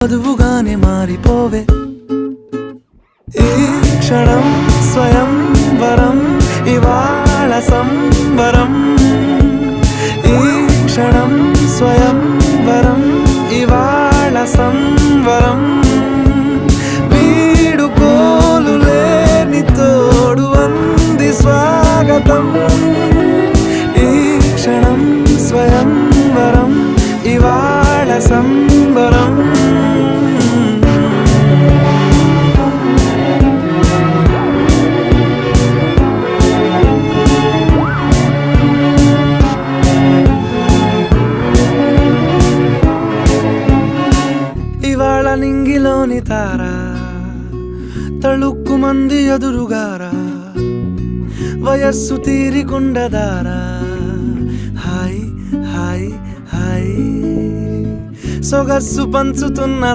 వధువుగానే మారిపోవే ఈ క్షణం స్వయం వరం ఇవాళ సంబరం ఈ క్షణం స్వయం వరం ఇవాళ సంవరం వీడుకోలు లేని తోడు అంది స్వాగతం ఈ క్షణం స్వయం వరం ఇవాళ సంబరం ఇవాళ నింగిలోని తారా తళుక్కు మంది ఎదురుగారా వయస్సు తీరికుండదారా హాయ్ హాయ్ హాయ్ సొగస్సు పంచుతున్న